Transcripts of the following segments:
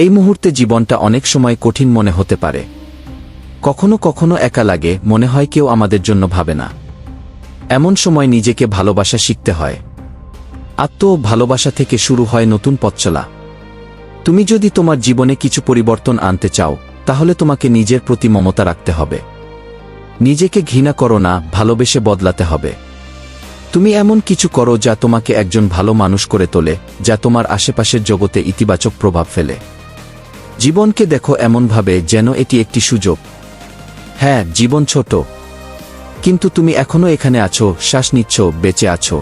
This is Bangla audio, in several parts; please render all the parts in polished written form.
এই মুহূর্তে জীবনটা অনেক সময় কঠিন মনে হতে পারে। কখনো কখনো একা লাগে, মনে হয় কেউ আমাদের জন্য ভাবে না। এমন সময় নিজেকে ভালোবাসা শিখতে হয়। ভালোবাসা থেকে শুরু হয় নতুন পথ চলা। তুমি যদি তোমার জীবনে কিছু পরিবর্তন আনতে চাও, তাহলে তোমাকে নিজের প্রতি মমতা রাখতে হবে। নিজেকে ঘৃণা করো না, ভালোবেসে বদলাতে হবে। তুমি এমন কিছু করো যা তোমাকে একজন ভালো মানুষ করে তোলে, যা তোমার আশেপাশের জগতে ইতিবাচক প্রভাব ফেলে। জীবনকে দেখো এমনভাবে যেন এটি একটি সুযোগ। হ্যাঁ, জীবন ছোট, কিন্তু তুমি এখনো এখানে আছো, শ্বাস নিচ্ছ, বেঁচে আছো।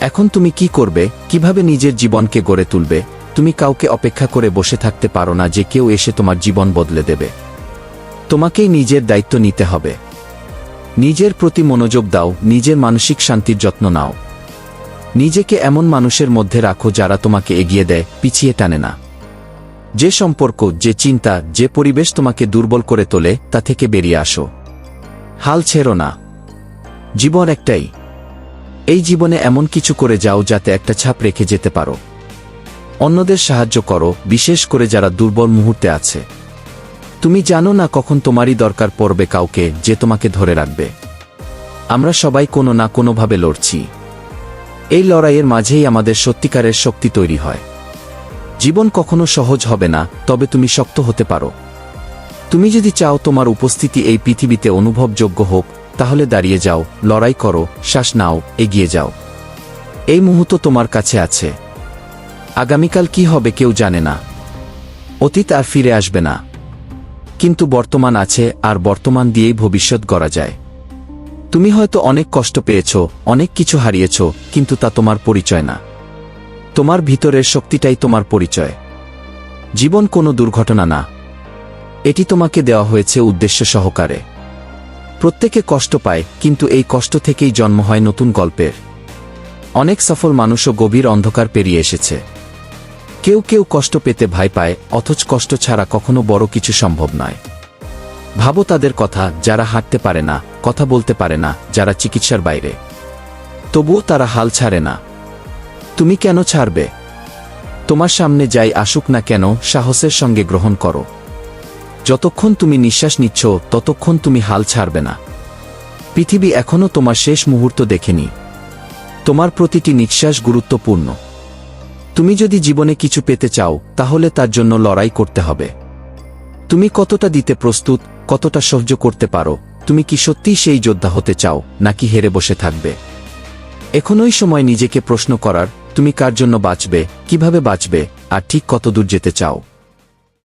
এখন তুমি কি করবে, কিভাবে নিজের জীবনকে গড়ে তুলবে? তুমি কাউকে অপেক্ষা করে বসে থাকতে পারো না যে কেউ এসে তোমার জীবন বদলে দেবে। তোমাকেই নিজের দায়িত্ব নিতে হবে। নিজের প্রতি মনোযোগ দাও, নিজের মানসিক শান্তির যত্ন নাও। নিজেকে এমন মানুষের মধ্যে রাখো যারা তোমাকে এগিয়ে দেয়, পিছিয়ে টানে না। যে সম্পর্ক, যে চিন্তা, যে পরিবেশ তোমাকে দুর্বল করে তোলে, তা থেকে বেরিয়ে আসো। হাল ছেড়ো না। জীবন একটাই। এই জীবনে এমন কিছু করে যাও যাতে একটা ছাপ রেখে যেতে পারো। অন্যদের সাহায্য করো, বিশেষ করে যারা দুর্বল মুহূর্তে আছে। তুমি জানো না কখন তোমারই দরকার পড়বে কাউকে যে তোমাকে ধরে রাখবে। আমরা সবাই কোনো না কোনোভাবে লড়ছি। এই লড়াইয়ের মাঝেই আমাদের সত্যিকারের শক্তি তৈরি হয়। জীবন কখনো সহজ হবে না, তবে তুমি শক্ত হতে পারো। তুমি যদি চাও তোমার উপস্থিতি এই পৃথিবীতে অনুভবযোগ্য হোক, তাহলে দাঁড়িয়ে যাও, লড়াই করো, শ্বাস নাও, এগিয়ে যাও। এই মুহূর্ত তোমার কাছে আছে। আগামীকাল কি হবে কেউ জানে না। অতীত আর ফিরে আসবে না, কিন্তু বর্তমান আছে, আর বর্তমান দিয়েই ভবিষ্যৎ গড়া যায়। তুমি হয়তো অনেক কষ্ট পেয়েছ, অনেক কিছু হারিয়েছ, কিন্তু তা তোমার পরিচয় না। তোমার ভিতরের শক্তিটাই তোমার পরিচয়। জীবন কোনো দুর্ঘটনা না, এটি তোমাকে দেওয়া হয়েছে উদ্দেশ্য সহকারে। প্রত্যেকে কষ্ট পায়, কিন্তু এই কষ্ট থেকেই জন্ম হয় নতুন গল্পের। অনেক সফল মানুষও গভীর অন্ধকার পেরিয়ে এসেছে। কেউ কেউ কষ্ট পেতে ভয় পায়, অথচ কষ্ট ছাড়া কখনো বড় কিছু সম্ভব নয়। ভাবো তাদের কথা, যারা হাঁটতে পারে না, কথা বলতে পারে না, যারা চিকিৎসার বাইরে, তবুও তারা হাল ছাড়ে না। তুমি কেন ছাড়বে? তোমার সামনে যাই আসুক না কেন, সাহসের সঙ্গে গ্রহণ করো। যতক্ষণ তুমি নিঃশ্বাস নিচ্ছ, ততক্ষণ তুমি হাল ছাড়বে না। পৃথিবী এখনো তোমার শেষ মুহূর্ত দেখেনি। তোমার প্রতিটি নিঃশ্বাস গুরুত্বপূর্ণ। তুমি যদি জীবনে কিছু পেতে চাও, তাহলে তার জন্য লড়াই করতে হবে। তুমি কতটা দিতে প্রস্তুত, কতটা সহ্য করতে পারো? তুমি কি সত্যিই সেই যোদ্ধা হতে চাও, নাকি হেরে বসে থাকবে? এখনই সময় নিজেকে প্রশ্ন করার, তুমি কার জন্য বাঁচবে, কিভাবে বাঁচবে, আর ঠিক কতদূর যেতে চাও।